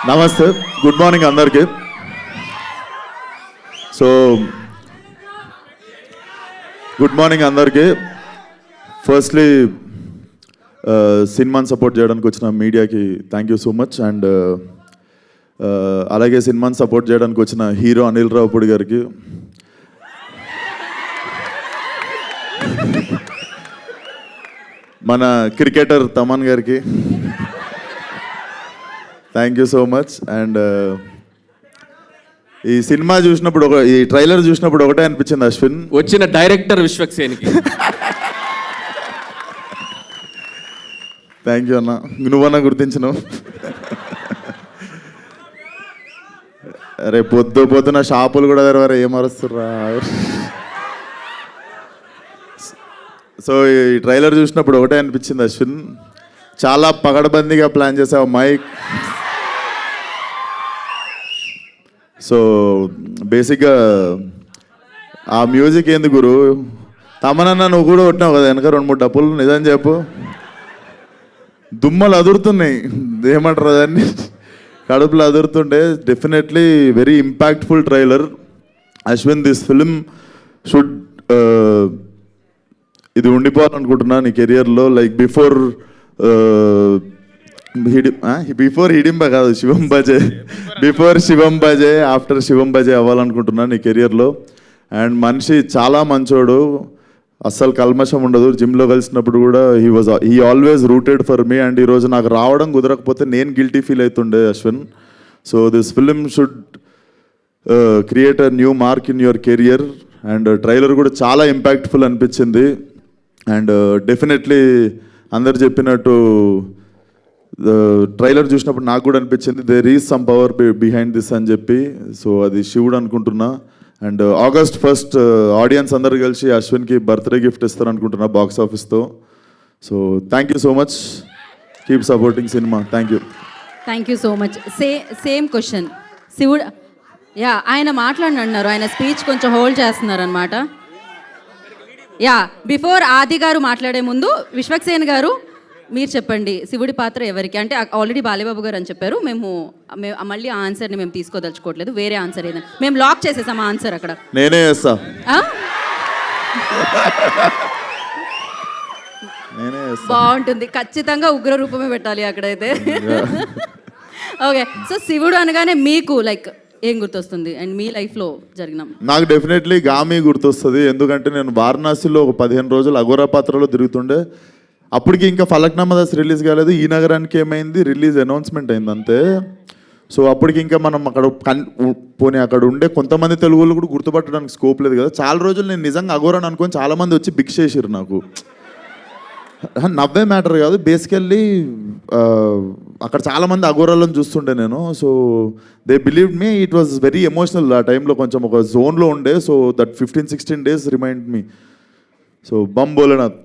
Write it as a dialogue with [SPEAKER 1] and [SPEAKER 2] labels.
[SPEAKER 1] నమస్తే, good morning అందరికీ. So good morning అందరికీ. ఫస్ట్లీ సినిమాని సపోర్ట్ చేయడానికి వచ్చిన మీడియాకి thank you so much. And అలాగే సినిమాని సపోర్ట్ చేయడానికి వచ్చిన హీరో అనిల్ రావుపూడి గారికి, మన క్రికెటర్ తమన్ గారికి thank you so much. And ఈ సినిమా చూసినప్పుడు ఈ ట్రైలర్ చూసినప్పుడు ఒకటే అనిపించింది అశ్విన్,
[SPEAKER 2] వచ్చిన డైరెక్టర్ విశ్వక్సేన్కి
[SPEAKER 1] థ్యాంక్ యూ అన్న, నువ్వన్నా గుర్తించను. అరే పొద్దున షాపులు కూడా తెరవారు, ఏం అరుస్తుర్రా. సో ఈ ట్రైలర్ చూసినప్పుడు ఒకటే అనిపించింది అశ్విన్, చాలా పగడబందీగా ప్లాన్ చేసావు మైక్. సో బేసిక్గా ఆ మ్యూజిక్ ఏంది గురు, తమనన్నా నువ్వు కూడా కొట్టినావు కదా వెనక 2-3 డప్పులు, నిజం చెప్పు దుమ్మలు అదురుతున్నాయి, ఏమంటారు దాన్ని, కడుపులు అదురుతుంటే. Definitely very impactful trailer Ashwin. This film should ఇది ఉండిపోవాలనుకుంటున్నా నీ కెరియర్లో. లైక్ బిఫోర్ హిడింబ కాదు, శివం బజే, బిఫోర్ శివం బజే, ఆఫ్టర్ శివం బజే అవ్వాలనుకుంటున్నా నీ కెరియర్లో. అండ్ మనిషి చాలా మంచోడు, అస్సలు కల్మషం ఉండదు. జిమ్లో కలిసినప్పుడు కూడా he always rooted for me. And ఈరోజు నాకు రావడం కుదరకపోతే నేను గిల్టీ ఫీల్ అవుతుండే Ashwin. So this film should create a new mark in your career. And trailer కూడా చాలా ఇంపాక్ట్ఫుల్ అనిపించింది. అండ్ డెఫినెట్లీ అందరు చెప్పినట్టు ట్రైలర్ చూసినప్పుడు నాకు కూడా అనిపించింది there is some power behind this అని చెప్పి. సో అది శివుడు అనుకుంటున్నా. అండ్ August 1st ఆడియన్స్ అందరు కలిసి అశ్విన్కి బర్త్డే గిఫ్ట్ ఇస్తారు అనుకుంటున్నా బాక్స్ ఆఫీస్తో. So thank you so much, keep supporting cinema. Thank you.
[SPEAKER 3] Thank you so much. Same question శివుడు, యా ఆయన మాట్లాడినారు, ఆయన స్పీచ్ కొంచెం హోల్డ్ చేస్తున్నారు అనమాట. యా బిఫోర్ ఆది గారు మాట్లాడే ముందు విశ్వక్సేన్ గారు మీరు చెప్పండి, శివుడి పాత్ర ఎవరికి? అంటే ఆల్రెడీ బాలేబాబు గారు అని చెప్పారు. మేము మళ్ళీ ఆ ఆన్సర్ని మేము తీసుకోదలుచుకోవట్లేదు, వేరే ఆన్సర్ ఏదైనా మేము లాక్ చేసేసాం ఆ ఆన్సర్ అక్కడ.
[SPEAKER 1] నేనే చేస్తా.
[SPEAKER 3] బాగుంటుంది, ఖచ్చితంగా ఉగ్ర రూపమే పెట్టాలి అక్కడైతే. ఓకే, సో శివుడు అనగానే మీకు లైక్ ఏం గుర్తొస్తుంది? అండ్ మీ లైఫ్లో జరిగిన?
[SPEAKER 1] నాకు డెఫినెట్లీ గామి గుర్తొస్తుంది. ఎందుకంటే నేను వారణాసిలో ఒక 15 రోజులు అఘోరా పాత్రలో తిరుగుతుండే. అప్పటికి ఇంకా ఫలక్నామా దాస్ రిలీజ్ కాలేదు, ఈ నగరానికి ఏమైంది రిలీజ్ అనౌన్స్మెంట్ అయింది అంతే. సో అప్పటికి ఇంకా మనం అక్కడ పోనీ అక్కడ ఉండే కొంతమంది తెలుగులు కూడా గుర్తుపట్టడానికి స్కోప్ లేదు కదా. చాలా రోజులు నేను నిజంగా అఘోరాని అనుకొని చాలామంది వచ్చి భిక్ష చేసారు నాకు. నవ్వే మ్యాటర్ కాదు, బేసికల్లీ అక్కడ చాలామంది అఘోరాలను చూస్తుండే నేను. So they believed me, it was very emotional. ఆ టైంలో కొంచెం ఒక జోన్లో ఉండే. So that 15-16 days remind me. So Bam Bholenath.